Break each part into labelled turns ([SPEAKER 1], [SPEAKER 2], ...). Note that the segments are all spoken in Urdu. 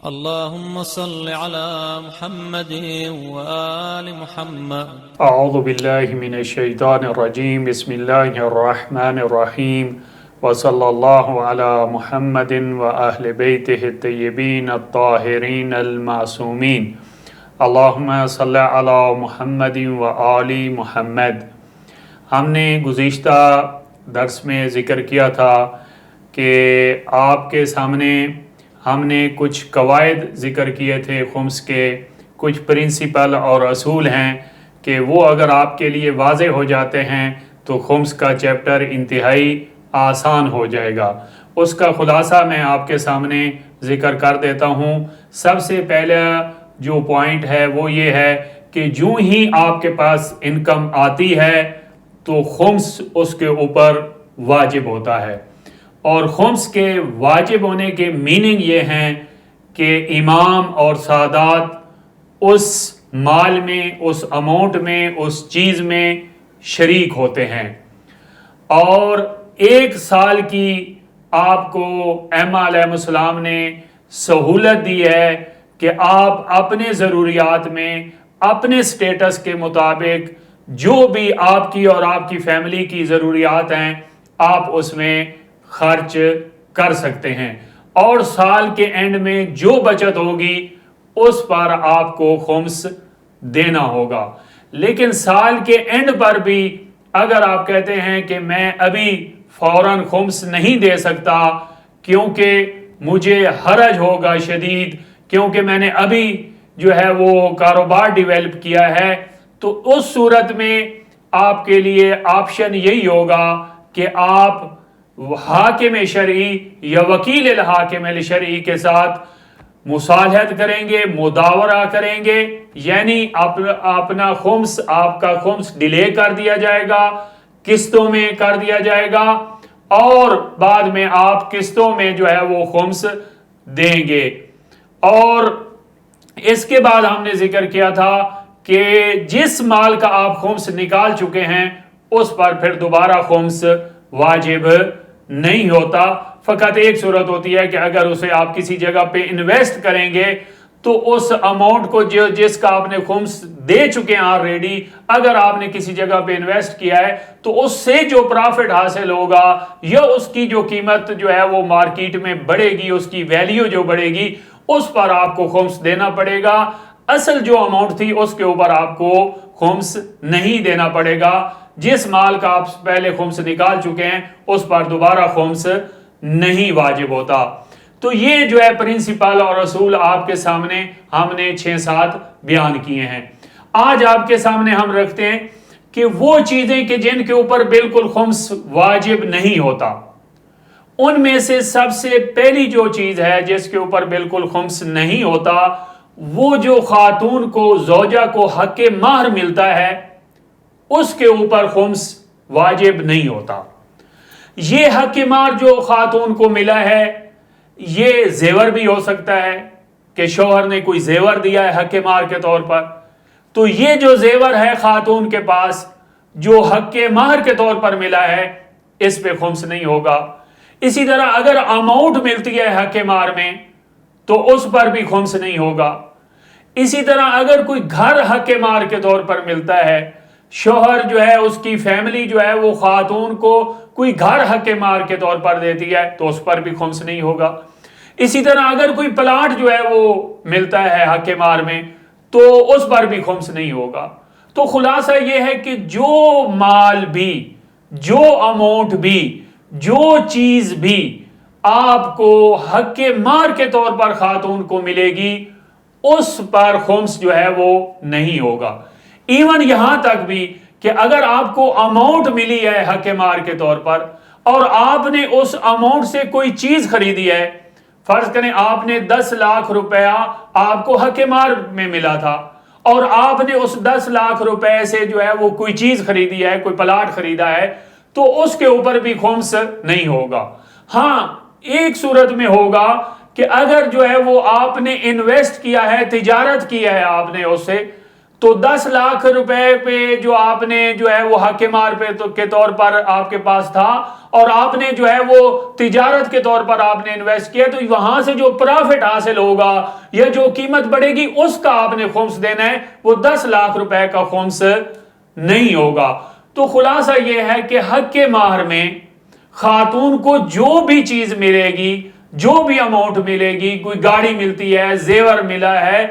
[SPEAKER 1] اللهم صل على محمد وآل محمد.
[SPEAKER 2] اعوذ باللہ من الشیطان الرجیم. بسم اللہ الرحمن الرحیم. وصلی اللہ علی محمد واہل بیتہ الطیبین الطاہرین المعصومین. اللہم صل علی محمد وآل محمد. ہم نے گزشتہ درس میں ذکر کیا تھا کہ آپ کے سامنے ہم نے کچھ قواعد ذکر کیے تھے خمس کے، کچھ پرنسپل اور اصول ہیں کہ وہ اگر آپ کے لیے واضح ہو جاتے ہیں تو خمس کا چیپٹر انتہائی آسان ہو جائے گا. اس کا خلاصہ میں آپ کے سامنے ذکر کر دیتا ہوں. سب سے پہلا جو پوائنٹ ہے وہ یہ ہے کہ جو ہی آپ کے پاس انکم آتی ہے تو خمس اس کے اوپر واجب ہوتا ہے. اور خمس کے واجب ہونے کے میننگ یہ ہیں کہ امام اور سادات اس مال میں، اس اماؤنٹ میں، اس چیز میں شریک ہوتے ہیں. اور 1 سال کی آپ کو ائمہ علیہ السلام نے سہولت دی ہے کہ آپ اپنے ضروریات میں، اپنے سٹیٹس کے مطابق جو بھی آپ کی اور آپ کی فیملی کی ضروریات ہیں آپ اس میں خرچ کر سکتے ہیں. اور سال کے اینڈ میں جو بچت ہوگی اس پر آپ کو خمس دینا ہوگا. لیکن سال کے اینڈ پر بھی اگر آپ کہتے ہیں کہ میں ابھی فوراً خمس نہیں دے سکتا کیونکہ مجھے حرج ہوگا شدید، کیونکہ میں نے ابھی جو ہے وہ کاروبار ڈیویلپ کیا ہے، تو اس صورت میں آپ کے لیے آپشن یہی ہوگا کہ آپ حاکم شرعی یا وکیل الحاکم الشرعی کے ساتھ مصالحت کریں گے، مداورہ کریں گے، یعنی اپنا خمس، آپ کا خمس ڈیلے کر دیا جائے گا، قسطوں میں کر دیا جائے گا، اور بعد میں آپ قسطوں میں جو ہے وہ خمس دیں گے. اور اس کے بعد ہم نے ذکر کیا تھا کہ جس مال کا آپ خمس نکال چکے ہیں اس پر پھر دوبارہ خمس واجب نہیں ہوتا. فقط ایک صورت ہوتی ہے کہ اگر اسے آپ کسی جگہ پہ انویسٹ کریں گے تو اس اماؤنٹ کو جس کا آپ نے خمس دے چکے ہیں آلریڈی، اگر آپ نے کسی جگہ پہ انویسٹ کیا ہے تو اس سے جو پرافٹ حاصل ہوگا یا اس کی جو قیمت جو ہے وہ مارکیٹ میں بڑھے گی، اس کی ویلیو جو بڑھے گی، اس پر آپ کو خمس دینا پڑے گا. اصل جو اماؤنٹ تھی اس کے اوپر آپ کو خمس نہیں دینا پڑے گا. جس مال کا آپ پہلے خمس نکال چکے ہیں اس پر دوبارہ خمس نہیں واجب ہوتا. تو یہ جو ہے پرنسپل اور اصول آپ کے سامنے ہم نے 6-7 بیان کیے ہیں. آج آپ کے سامنے ہم رکھتے ہیں کہ وہ چیزیں کہ جن کے اوپر بالکل خمس واجب نہیں ہوتا. ان میں سے سب سے پہلی جو چیز ہے جس کے اوپر بالکل خمس نہیں ہوتا، وہ جو خاتون کو، زوجہ کو حق مہر ملتا ہے اس کے اوپر خمس واجب نہیں ہوتا. یہ حق مہر جو خاتون کو ملا ہے یہ زیور بھی ہو سکتا ہے کہ شوہر نے کوئی زیور دیا ہے حق مہر کے طور پر، تو یہ جو زیور ہے خاتون کے پاس جو حق مہر کے طور پر ملا ہے اس پہ خمس نہیں ہوگا. اسی طرح اگر اماؤنٹ ملتی ہے حق مہر میں تو اس پر بھی خمس نہیں ہوگا. اسی طرح اگر کوئی گھر حق مہر کے طور پر ملتا ہے، شوہر جو ہے، اس کی فیملی جو ہے وہ خاتون کو کوئی گھر حق مہر کے طور پر دیتی ہے تو اس پر بھی خمس نہیں ہوگا. اسی طرح اگر کوئی پلاٹ جو ہے وہ ملتا ہے حق مہر میں تو اس پر بھی خمس نہیں ہوگا. تو خلاصہ یہ ہے کہ جو مال بھی، جو اماؤنٹ بھی، جو چیز بھی آپ کو حق مہر کے طور پر خاتون کو ملے گی اس پر خمس جو ہے وہ نہیں ہوگا. ایون یہاں تک بھی کہ اگر آپ کو اماؤنٹ ملی ہے حق مہر کے طور پر اور آپ نے اس اماؤنٹ سے کوئی چیز خریدی ہے، فرض کریں آپ نے 10 لاکھ روپیہ آپ کو حق مہر میں ملا تھا اور آپ نے اس 10 لاکھ روپے سے جو ہے وہ کوئی چیز خریدی ہے، کوئی پلاٹ خریدا ہے، تو اس کے اوپر بھی خمس نہیں ہوگا. ہاں ایک صورت میں ہوگا کہ اگر جو ہے وہ آپ نے انویسٹ کیا ہے، تجارت کی ہے آپ نے اس سے، تو 10 لاکھ روپے پہ جو آپ نے جو ہے وہ حق مال پہ کے طور پر آپ کے پاس تھا اور آپ نے جو ہے وہ تجارت کے طور پر آپ نے انویسٹ کیا، تو وہاں سے جو پرافٹ حاصل ہوگا یا جو قیمت بڑھے گی اس کا آپ نے خمس دینا ہے، وہ 10 لاکھ روپے کا خمس نہیں ہوگا۔ تو خلاصہ یہ ہے کہ حق مہر میں خاتون کو جو بھی چیز ملے گی، جو بھی اماؤنٹ ملے گی، کوئی گاڑی ملتی ہے، زیور ملا ہے،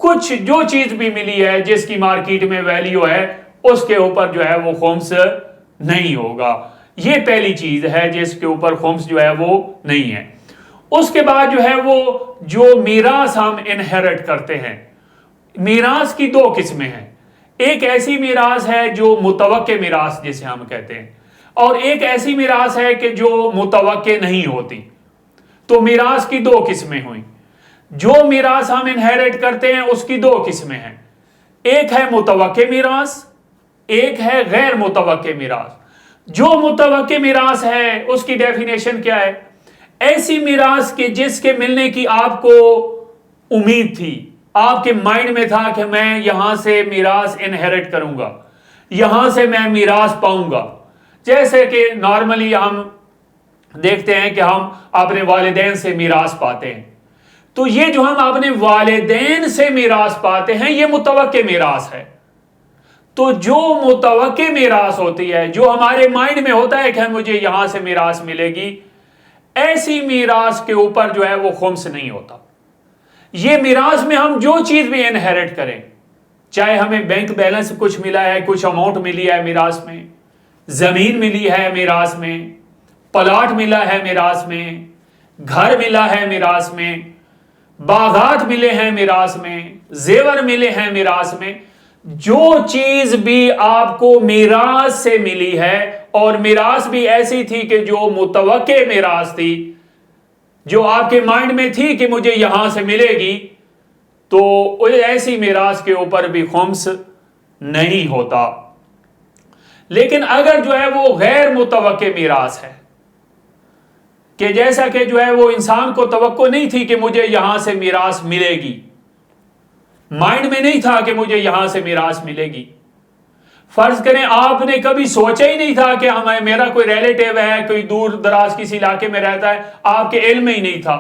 [SPEAKER 2] کچھ جو چیز بھی ملی ہے جس کی مارکیٹ میں ویلیو ہے، اس کے اوپر جو ہے وہ خمس نہیں ہوگا۔ یہ پہلی چیز ہے جس کے اوپر خمس جو ہے وہ نہیں ہے۔ اس کے بعد جو ہے وہ جو میراث ہم انہیرٹ کرتے ہیں، میراث کی دو قسمیں ہیں۔ ایک ایسی میراث ہے جو متوقع میراث جسے ہم کہتے ہیں، اور ایک ایسی میراث ہے کہ جو متوقع نہیں ہوتی۔ تو میراث کی دو قسمیں ہوئیں۔ جو میراث ہم انہیرٹ کرتے ہیں اس کی دو قسمیں ہیں، ایک ہے متوقع میراث، ایک ہے غیر متوقع میراث۔ جو متوقع میراث ہے اس کی ڈیفینیشن کیا ہے؟ ایسی میراث کے جس کے ملنے کی آپ کو امید تھی، آپ کے مائنڈ میں تھا کہ میں یہاں سے میراث انہیرٹ کروں گا، یہاں سے میں میراث پاؤں گا۔ جیسے کہ نارملی ہم دیکھتے ہیں کہ ہم اپنے والدین سے میراث پاتے ہیں، تو یہ جو ہم اپنے والدین سے میراث پاتے ہیں یہ متوقع میراث ہے۔ تو جو متوقع میراث ہوتی ہے، جو ہمارے مائنڈ میں ہوتا ہے کہ مجھے یہاں سے میراث ملے گی، ایسی میراث کے اوپر جو ہے وہ خمس نہیں ہوتا۔ یہ میراث میں ہم جو چیز بھی انہیرٹ کریں، چاہے ہمیں بینک بیلنس کچھ ملا ہے، کچھ اماؤنٹ ملی ہے میراث میں، زمین ملی ہے میراث میں، پلاٹ ملا ہے میراث میں، گھر ملا ہے میراث میں، باغات ملے ہیں میراث میں، زیور ملے ہیں میراث میں، جو چیز بھی آپ کو میراث سے ملی ہے، اور میراث بھی ایسی تھی کہ جو متوقع میراث تھی، جو آپ کے مائنڈ میں تھی کہ مجھے یہاں سے ملے گی، تو ایسی میراث کے اوپر بھی خمس نہیں ہوتا۔ لیکن اگر جو ہے وہ غیر متوقع میراث ہے، کہ جیسا کہ جو ہے وہ انسان کو توقع نہیں تھی کہ مجھے یہاں سے میراث ملے گی، مائنڈ میں نہیں تھا کہ مجھے یہاں سے میراث ملے گی۔ فرض کریں آپ نے کبھی سوچا ہی نہیں تھا کہ میرا کوئی ریلیٹیو ہے، کوئی دور دراز کسی علاقے میں رہتا ہے، آپ کے علم میں ہی نہیں تھا،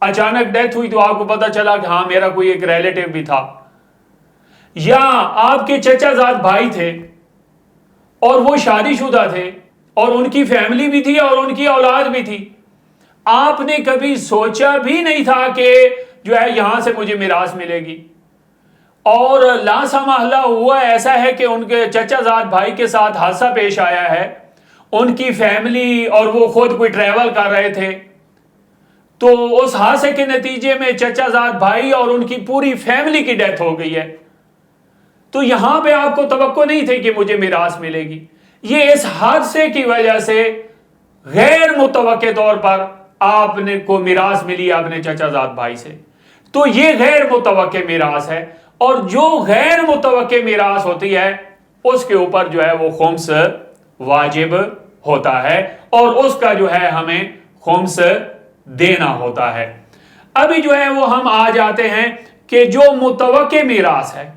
[SPEAKER 2] اچانک ڈیتھ ہوئی تو آپ کو پتا چلا کہ ہاں میرا کوئی ایک ریلیٹیو بھی تھا۔ یا آپ کے چچا زاد بھائی تھے اور وہ شادی شدہ تھے اور ان کی فیملی بھی تھی اور ان کی اولاد بھی تھی، آپ نے کبھی سوچا بھی نہیں تھا کہ جو ہے یہاں سے مجھے میراث ملے گی، اور لا سمحلہ ہوا ایسا ہے کہ ان کے چچا زاد بھائی کے ساتھ حادثہ پیش آیا ہے، ان کی فیملی اور وہ خود کوئی ٹریول کر رہے تھے، تو اس حادثے کے نتیجے میں چچا زاد بھائی اور ان کی پوری فیملی کی ڈیتھ ہو گئی ہے۔ تو یہاں پہ آپ کو توقع نہیں تھی کہ مجھے میراث ملے گی، یہ اس حادثے کی وجہ سے غیر متوقع طور پر آپ نے کو میراث ملی اپنے چچا زاد بھائی سے، تو یہ غیر متوقع میراث ہے۔ اور جو غیر متوقع میراث ہوتی ہے اس کے اوپر جو ہے وہ خمس واجب ہوتا ہے، اور اس کا جو ہے ہمیں خمس دینا ہوتا ہے۔ ابھی جو ہے وہ ہم آ جاتے ہیں کہ جو متوقع میراث ہے،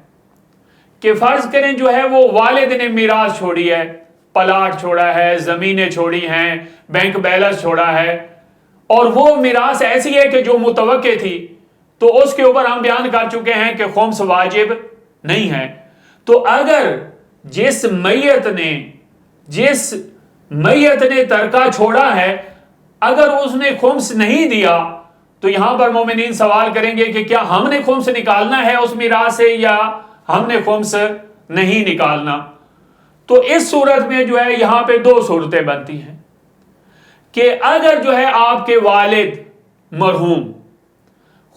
[SPEAKER 2] کہ فرض کریں جو ہے وہ والد نے میراث چھوڑی ہے، پلاٹ چھوڑا ہے، زمینیں چھوڑی ہیں، بینک بیلنس چھوڑا ہے، اور وہ میراث ایسی ہے کہ جو متوقع تھی، تو اس کے اوپر ہم بیان کر چکے ہیں کہ خمس واجب نہیں ہے۔ تو اگر جس میت نے ترکہ چھوڑا ہے، اگر اس نے خمس نہیں دیا، تو یہاں پر مومنین سوال کریں گے کہ کیا ہم نے خمس نکالنا ہے اس میراث سے یا ہم نے خمس نہیں نکالنا؟ تو اس صورت میں جو ہے یہاں پہ دو صورتیں بنتی ہیں کہ اگر جو ہے آپ کے والد مرحوم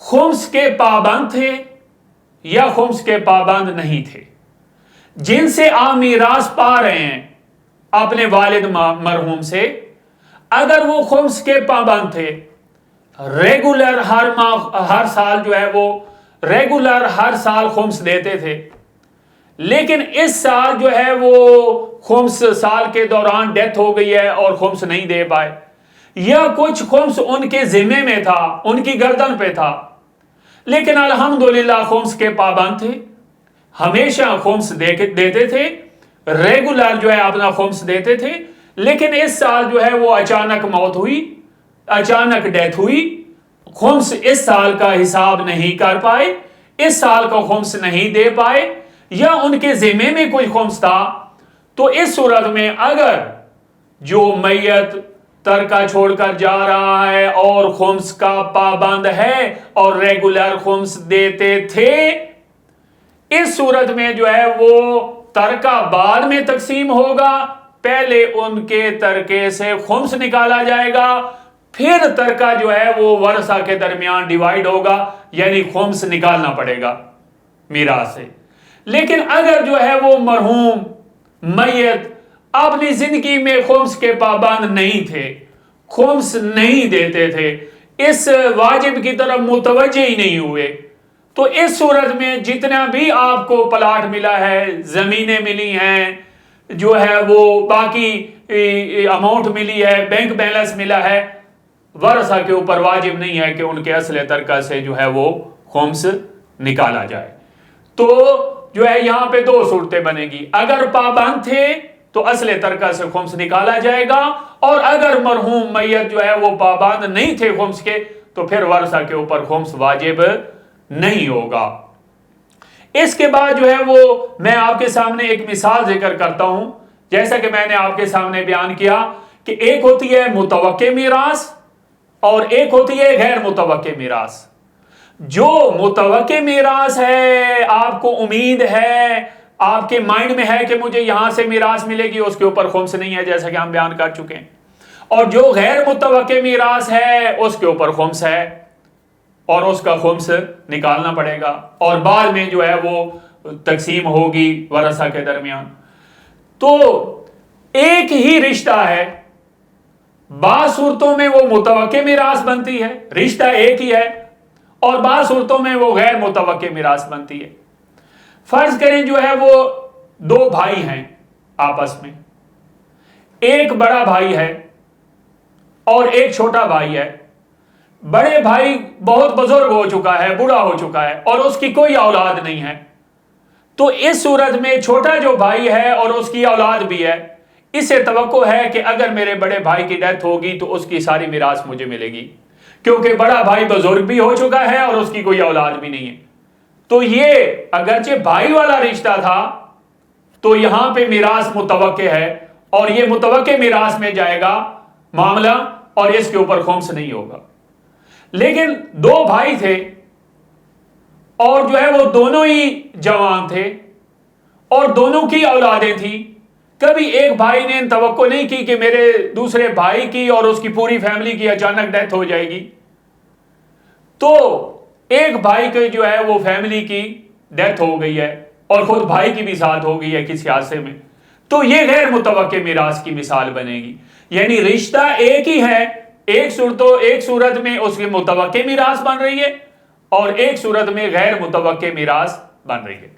[SPEAKER 2] خمس کے پابند تھے یا خمس کے پابند نہیں تھے، جن سے آپ میراث پا رہے ہیں اپنے والد مرحوم سے، اگر وہ خمس کے پابند تھے، ریگولر ہر سال جو ہے وہ ریگولر ہر سال خمس دیتے تھے، لیکن اس سال جو ہے وہ خمس سال کے دوران ڈیتھ ہو گئی ہے اور خمس نہیں دے پائے، یا کچھ خمس ان کے ذمے میں تھا، ان کی گردن پہ تھا، لیکن الحمدللہ خمس کے پابند تھے، ہمیشہ خمس دیتے تھے، ریگولر جو ہے اپنا خمس دیتے تھے، لیکن اس سال جو ہے وہ اچانک موت ہوئی، اچانک ڈیتھ ہوئی، خمس اس سال کا حساب نہیں کر پائے، اس سال کا خمس نہیں دے پائے، یا ان کے ذمے میں کوئی خمس تھا، تو اس صورت میں اگر جو میت ترکہ چھوڑ کر جا رہا ہے اور خمس کا پابند ہے اور ریگولر خمس دیتے تھے، اس صورت میں جو ہے وہ ترکہ بعد میں تقسیم ہوگا، پہلے ان کے ترکے سے خمس نکالا جائے گا، پھر ترکہ جو ہے وہ ورثہ کے درمیان ڈیوائیڈ ہوگا، یعنی خمس نکالنا پڑے گا میراث سے۔ لیکن اگر جو ہے وہ مرحوم میت اپنی زندگی میں خمس کے پابند نہیں تھے، خمس نہیں دیتے تھے، اس واجب کی طرف متوجہ ہی نہیں ہوئے، تو اس صورت میں جتنا بھی آپ کو پلاٹ ملا ہے، زمینیں ملی ہیں، جو ہے وہ باقی اماؤنٹ ملی ہے، بینک بیلنس ملا ہے، ورثہ کے اوپر واجب نہیں ہے کہ ان کے اصل ترکہ سے جو ہے وہ خمس نکالا جائے۔ تو جو ہے یہاں پہ دو صورتیں بنے گی، اگر پابند تھے تو اصل ترکہ سے خمس نکالا جائے گا، اور اگر مرحوم میت جو ہے وہ پابند نہیں تھے خمس کے، تو پھر ورثہ کے اوپر خمس واجب نہیں ہوگا۔ اس کے بعد جو ہے وہ میں آپ کے سامنے ایک مثال ذکر کرتا ہوں، جیسا کہ میں نے آپ کے سامنے بیان کیا کہ ایک ہوتی ہے متوقع میراث اور ایک ہوتی ہے غیر متوقع میراث۔ جو متوقع میراث ہے، آپ کو امید ہے، آپ کے مائنڈ میں ہے کہ مجھے یہاں سے میراث ملے گی، اس کے اوپر خمس نہیں ہے، جیسا کہ ہم بیان کر چکے ہیں۔ اور جو غیر متوقع میراث ہے اس کے اوپر خمس ہے، اور اس کا خمس نکالنا پڑے گا، اور بعد میں جو ہے وہ تقسیم ہوگی ورثہ کے درمیان۔ تو ایک ہی رشتہ ہے، بعض صورتوں میں وہ متوقع میراث بنتی ہے، رشتہ ایک ہی ہے، اور بعض صورتوں میں وہ غیر متوقع میراث بنتی ہے۔ فرض کریں جو ہے وہ دو بھائی ہیں آپس میں، ایک بڑا بھائی ہے اور ایک چھوٹا بھائی ہے۔ بڑے بھائی بہت بزرگ ہو چکا ہے، بوڑھا ہو چکا ہے، اور اس کی کوئی اولاد نہیں ہے، تو اس صورت میں چھوٹا جو بھائی ہے اور اس کی اولاد بھی ہے، اسے توقع ہے کہ اگر میرے بڑے بھائی کی ڈیتھ ہوگی تو اس کی ساری میراث مجھے ملے گی، کیونکہ بڑا بھائی بزرگ بھی ہو چکا ہے اور اس کی کوئی اولاد بھی نہیں ہے۔ تو یہ اگرچہ بھائی والا رشتہ تھا تو یہاں پہ میراث متوقع ہے، اور یہ متوقع میراث میں جائے گا معاملہ، اور اس کے اوپر خمس نہیں ہوگا۔ لیکن دو بھائی تھے اور جو ہے وہ دونوں ہی جوان تھے اور دونوں کی اولادیں تھیں، کبھی ایک بھائی نے توقع نہیں کی کہ میرے دوسرے بھائی کی اور اس کی پوری فیملی کی اچانک ڈیتھ ہو جائے گی، تو ایک بھائی کے جو ہے وہ فیملی کی ڈیتھ ہو گئی ہے اور خود بھائی کی بھی ساتھ ہو گئی ہے کسی حادثے میں، تو یہ غیر متوقع میراث کی مثال بنے گی۔ یعنی رشتہ ایک ہی ہے، ایک صورت میں اس کی متوقع میراث بن رہی ہے اور ایک صورت میں غیر متوقع میراث بن رہی ہے۔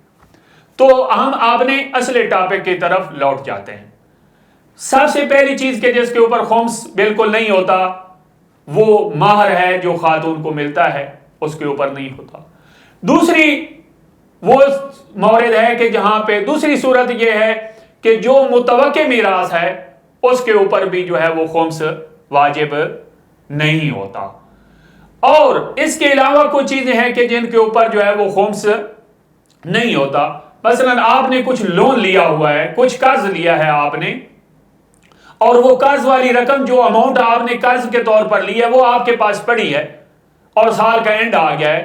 [SPEAKER 2] تو ہم آپ نے اصل ٹاپک کی طرف لوٹ جاتے ہیں۔ سب سے پہلی چیز کہ جس کے اوپر خمس بالکل نہیں ہوتا وہ مہر ہے جو خاتون کو ملتا ہے، اس کے اوپر نہیں ہوتا۔ دوسری وہ مورد ہے کہ جہاں پہ دوسری صورت یہ ہے کہ جو متوقع میراث ہے اس کے اوپر بھی جو ہے وہ خمس واجب نہیں ہوتا۔ اور اس کے علاوہ کچھ چیزیں ہیں کہ جن کے اوپر جو ہے وہ خمس نہیں ہوتا۔ مثلا آپ نے کچھ لون لیا ہوا ہے، کچھ قرض لیا ہے آپ نے، اور وہ قرض والی رقم جو اماؤنٹ آپ نے قرض کے طور پر لی ہے وہ آپ کے پاس پڑی ہے اور سال کا اینڈ آ گیا ہے،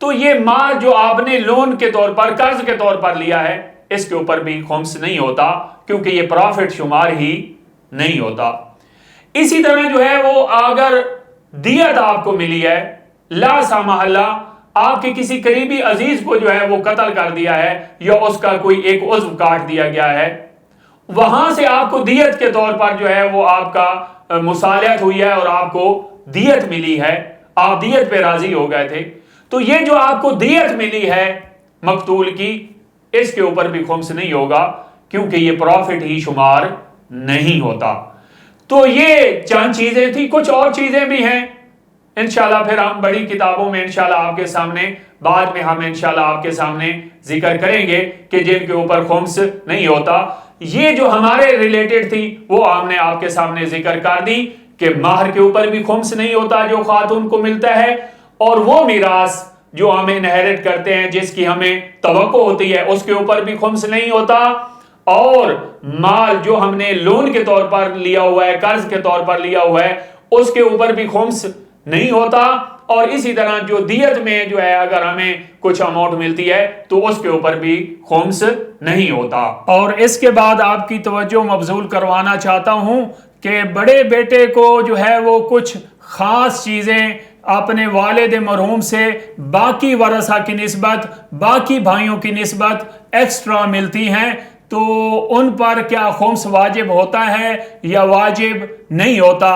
[SPEAKER 2] تو یہ مال جو آپ نے لون کے طور پر قرض کے طور پر لیا ہے اس کے اوپر بھی خمس نہیں ہوتا، کیونکہ یہ پروفٹ شمار ہی نہیں ہوتا۔ اسی طرح جو ہے وہ اگر دیت آپ کو ملی ہے، لا سمح اللہ، آپ کے کسی قریبی عزیز کو جو ہے وہ قتل کر دیا ہے یا اس کا کوئی ایک عضو کاٹ دیا گیا ہے، وہاں سے آپ کو دیت کے طور پر جو ہے وہ آپ کا مصالحت ہوئی ہے اور آپ کو دیت ملی ہے، آپ دیت پہ راضی ہو گئے تھے، تو یہ جو آپ کو دیت ملی ہے مقتول کی، اس کے اوپر بھی خمس نہیں ہوگا کیونکہ یہ پروفٹ ہی شمار نہیں ہوتا۔ تو یہ چند چیزیں تھی، کچھ اور چیزیں بھی ہیں انشاءاللہ پھر ہم بڑی کتابوں میں انشاءاللہ آپ کے سامنے بعد میں ہم انشاءاللہ آپ کے سامنے ذکر کریں گے کہ جن کے اوپر خمس نہیں ہوتا۔ یہ جو ہمارے ریلیٹڈ تھی وہ ہم نے آپ کے سامنے ذکر کر دی کہ مہر کے اوپر بھی خمس نہیں ہوتا جو خاتون کو ملتا ہے، اور وہ میراث جو ہمیں انہیرٹ کرتے ہیں جس کی ہمیں توقع ہوتی ہے اس کے اوپر بھی خمس نہیں ہوتا، اور مال جو ہم نے لون کے طور پر لیا ہوا ہے، قرض کے طور پر لیا ہوا ہے، اس کے اوپر بھی خمس نہیں ہوتا، اور اسی طرح جو دیت میں جو ہے اگر ہمیں کچھ اماؤنٹ ملتی ہے تو اس کے اوپر بھی خمس نہیں ہوتا۔ اور اس کے بعد آپ کی توجہ مبذول کروانا چاہتا ہوں کہ بڑے بیٹے کو جو ہے وہ کچھ خاص چیزیں اپنے والد مرحوم سے باقی ورثہ کی نسبت، باقی بھائیوں کی نسبت ایکسٹرا ملتی ہیں، تو ان پر کیا خمس واجب ہوتا ہے یا واجب نہیں ہوتا؟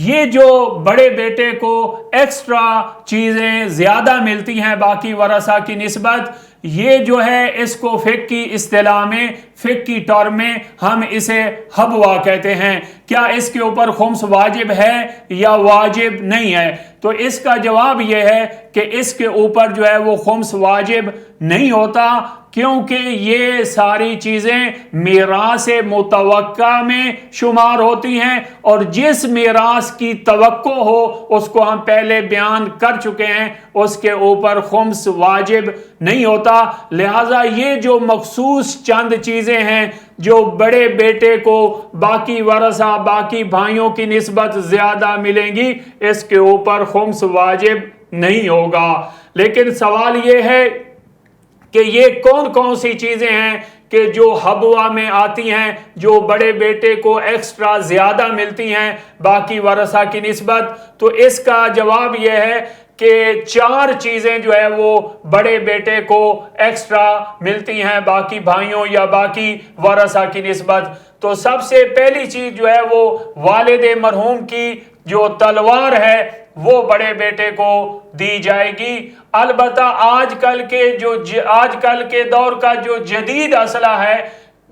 [SPEAKER 2] یہ جو بڑے بیٹے کو ایکسٹرا چیزیں زیادہ ملتی ہیں باقی ورثہ کی نسبت، یہ جو ہے اس کو فقہ کی اصطلاح میں، فقہ کی ٹرم میں ہم اسے حبوا کہتے ہیں۔ کیا اس کے اوپر خمس واجب ہے یا واجب نہیں ہے؟ تو اس کا جواب یہ ہے کہ اس کے اوپر جو ہے وہ خمس واجب نہیں ہوتا، کیونکہ یہ ساری چیزیں میراث متوقع میں شمار ہوتی ہیں، اور جس میراث کی توقع ہو اس کو ہم پہلے بیان کر چکے ہیں، اس کے اوپر خمس واجب نہیں ہوتا۔ لہٰذا یہ جو مخصوص چند چیزیں ہیں جو بڑے بیٹے کو باقی ورثہ، باقی بھائیوں کی نسبت زیادہ ملیں گی، اس کے اوپر خمس واجب نہیں ہوگا۔ لیکن سوال یہ ہے کہ یہ کون کون سی چیزیں ہیں کہ جو حبوا میں آتی ہیں، جو بڑے بیٹے کو ایکسٹرا زیادہ ملتی ہیں باقی ورثہ کی نسبت؟ تو اس کا جواب یہ ہے کہ 4 چیزیں جو ہے وہ بڑے بیٹے کو ایکسٹرا ملتی ہیں باقی بھائیوں یا باقی ورثہ کی نسبت۔ تو سب سے پہلی چیز جو ہے وہ والد مرحوم کی جو تلوار ہے وہ بڑے بیٹے کو دی جائے گی۔ البتہ آج کل کے دور کا جو جدید اسلحہ ہے،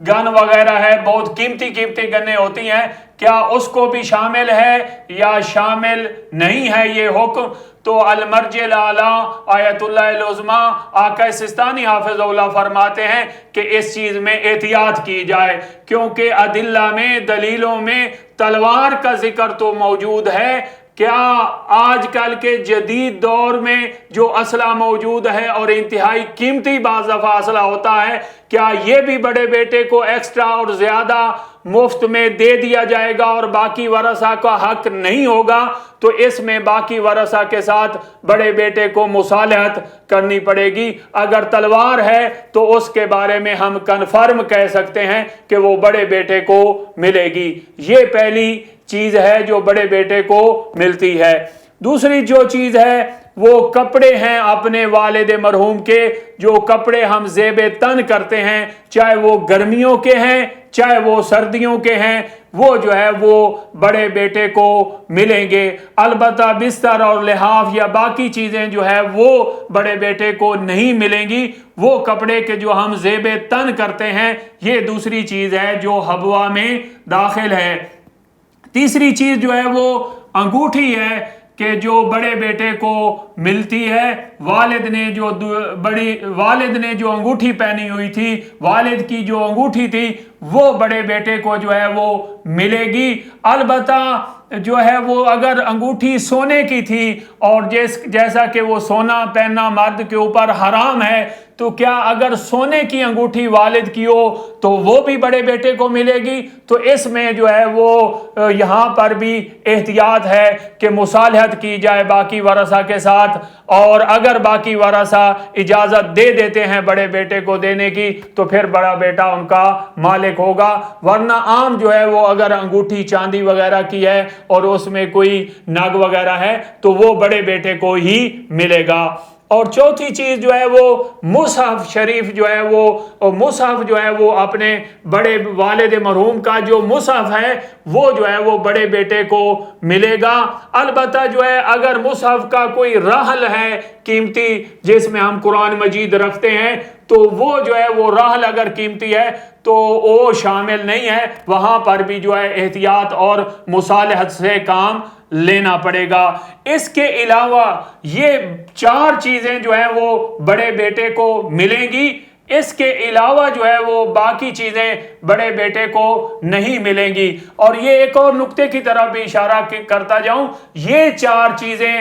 [SPEAKER 2] گن وغیرہ ہے، بہت قیمتی گنیں ہوتی ہیں، کیا اس کو بھی شامل ہے یا شامل نہیں ہے یہ حکم؟ تو المرجع الاعلیٰ آیت اللہ العظمیٰ آقا سستانی حافظ اللہ فرماتے ہیں کہ اس چیز میں احتیاط کی جائے، کیونکہ ادلہ میں، دلیلوں میں تلوار کا ذکر تو موجود ہے۔ کیا آج کل کے جدید دور میں جو اسلحہ موجود ہے اور انتہائی قیمتی بعض دفعہ اسلحہ ہوتا ہے، کیا یہ بھی بڑے بیٹے کو ایکسٹرا اور زیادہ مفت میں دے دیا جائے گا اور باقی ورثہ کا حق نہیں ہوگا؟ تو اس میں باقی ورثہ کے ساتھ بڑے بیٹے کو مصالحت کرنی پڑے گی۔ اگر تلوار ہے تو اس کے بارے میں ہم کنفرم کہہ سکتے ہیں کہ وہ بڑے بیٹے کو ملے گی۔ یہ پہلی چیز ہے جو بڑے بیٹے کو ملتی ہے۔ دوسری جو چیز ہے وہ کپڑے ہیں اپنے والد مرحوم کے، جو کپڑے ہم زیب تن کرتے ہیں، چاہے وہ گرمیوں کے ہیں چاہے وہ سردیوں کے ہیں، وہ جو ہے وہ بڑے بیٹے کو ملیں گے۔ البتہ بستر اور لحاف یا باقی چیزیں جو ہے وہ بڑے بیٹے کو نہیں ملیں گی۔ وہ کپڑے کے جو ہم زیب تن کرتے ہیں، یہ دوسری چیز ہے جو حبوا میں داخل ہے۔ تیسری چیز جو ہے وہ انگوٹھی ہے کہ جو بڑے بیٹے کو ملتی ہے۔ والد نے جو انگوٹھی پہنی ہوئی تھی، والد کی جو انگوٹھی تھی، وہ بڑے بیٹے کو جو ہے وہ ملے گی۔ البتہ جو ہے وہ اگر انگوٹھی سونے کی تھی اور جیسا کہ وہ سونا پہننا مرد کے اوپر حرام ہے، تو کیا اگر سونے کی انگوٹھی والد کی ہو تو وہ بھی بڑے بیٹے کو ملے گی؟ تو اس میں جو ہے وہ یہاں پر بھی احتیاط ہے کہ مصالحت کی جائے باقی ورثہ کے ساتھ، اور اگر باقی ورثہ اجازت دے دیتے ہیں بڑے بیٹے کو دینے کی تو پھر بڑا بیٹا ان کا مالک ہوگا، ورنہ عام جو ہے وہ اگر انگوٹھی چاندی وغیرہ کی ہے اور اس میں کوئی نگ وغیرہ ہے تو وہ بڑے بیٹے کو ہی ملے گا۔ اور چوتھی چیز جو ہے وہ مصحف شریف جو ہے وہ اپنے بڑے والد مرحوم کا جو مصحف ہے وہ جو ہے وہ بڑے بیٹے کو ملے گا۔ البتہ جو ہے اگر مصحف کا کوئی رحل ہے قیمتی جس میں ہم قرآن مجید رکھتے ہیں تو وہ جو ہے وہ رحل اگر قیمتی ہے تو وہ شامل نہیں ہے، وہاں پر بھی جو ہے احتیاط اور مصالحت سے کام لینا پڑے گا۔ اس کے علاوہ یہ 4 چیزیں جو ہیں وہ بڑے بیٹے کو ملیں گی، اس کے علاوہ جو ہے وہ باقی چیزیں بڑے بیٹے کو نہیں ملیں گی۔ اور یہ ایک اور نقطے کی طرف بھی اشارہ کرتا جاؤں، یہ 4 چیزیں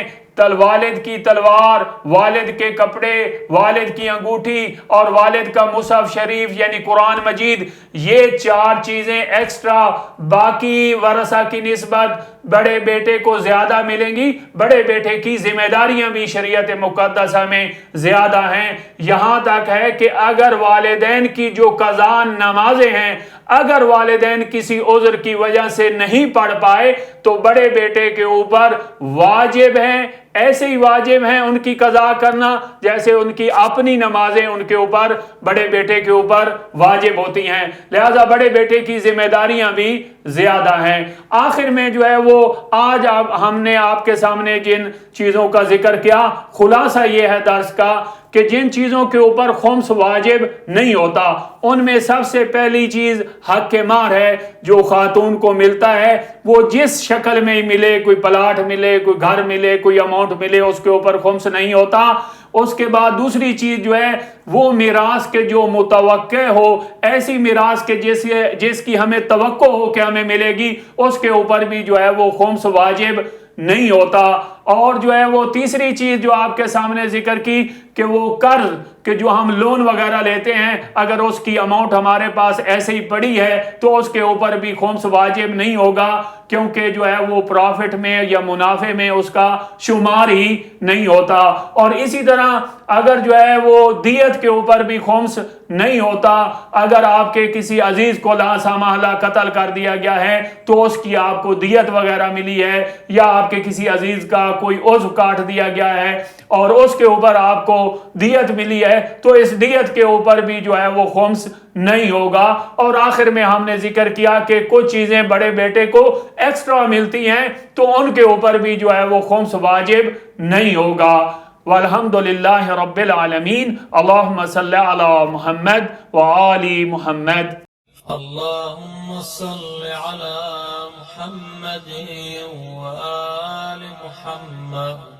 [SPEAKER 2] والد کی تلوار، والد کے کپڑے، والد کی انگوٹھی اور والد کا مصحف شریف یعنی قرآن مجید، یہ 4 چیزیں ایکسٹرا باقی ورثہ کی نسبت بڑے بیٹے کو زیادہ ملیں گی۔ بڑے بیٹے کی ذمہ داریاں بھی شریعت مقدسہ میں زیادہ ہیں، یہاں تک ہے کہ اگر والدین کی جو قضا نمازیں ہیں، اگر والدین کسی عذر کی وجہ سے نہیں پڑھ پائے تو بڑے بیٹے کے اوپر واجب ہیں، ایسے ہی واجب ہیں ان کی قضا کرنا جیسے ان کی اپنی نمازیں ان کے اوپر بڑے بیٹے کے اوپر واجب ہوتی ہیں، لہذا بڑے بیٹے کی ذمہ داریاں بھی زیادہ ہیں۔ آخر میں جو ہے وہ آج ہم نے آپ کے سامنے جن چیزوں کا ذکر کیا، خلاصہ یہ ہے درس کا کہ جن چیزوں کے اوپر خمس واجب نہیں ہوتا ان میں سب سے پہلی چیز حق مہر ہے، جو خاتون کو ملتا ہے وہ جس شکل میں ملے، کوئی پلاٹ ملے، کوئی گھر ملے، کوئی اماؤنٹ ملے، اس کے اوپر خمس نہیں ہوتا۔ اس کے بعد دوسری چیز جو ہے وہ میراث کے جو متوقع ہو، ایسی میراث کے جس کی ہمیں توقع ہو کہ ہمیں ملے گی، اس کے اوپر بھی جو ہے وہ خمس واجب نہیں ہوتا۔ اور جو ہے وہ تیسری چیز جو آپ کے سامنے ذکر کی کہ وہ قرض کہ جو ہم لون وغیرہ لیتے ہیں، اگر اس کی اماؤنٹ ہمارے پاس ایسے ہی پڑی ہے تو اس کے اوپر بھی خمس واجب نہیں ہوگا، کیونکہ جو ہے وہ پرافٹ میں یا منافع میں اس کا شمار ہی نہیں ہوتا۔ اور اسی طرح اگر جو ہے وہ دیت کے اوپر بھی خمس نہیں ہوتا، اگر آپ کے کسی عزیز کو لا سامحلہ قتل کر دیا گیا ہے تو اس کی آپ کو دیت وغیرہ ملی ہے، یا آپ کے کسی عزیز کا کوئی عضو کاٹ دیا گیا ہے اور اس کے اوپر آپ کو دیت ملی ہے تو اس دیت کے اوپر بھی جو ہے وہ خمس نہیں ہوگا۔ اور آخر میں ہم نے ذکر کیا کہ کچھ چیزیں بڑے بیٹے کو ایکسٹرا ملتی ہیں تو ان کے اوپر بھی جو ہے وہ خمس واجب نہیں ہوگا۔ والحمدللہ رب العالمین، اللہم صلی علی محمد وآل محمد۔
[SPEAKER 1] اللهم صل على محمد وآل محمد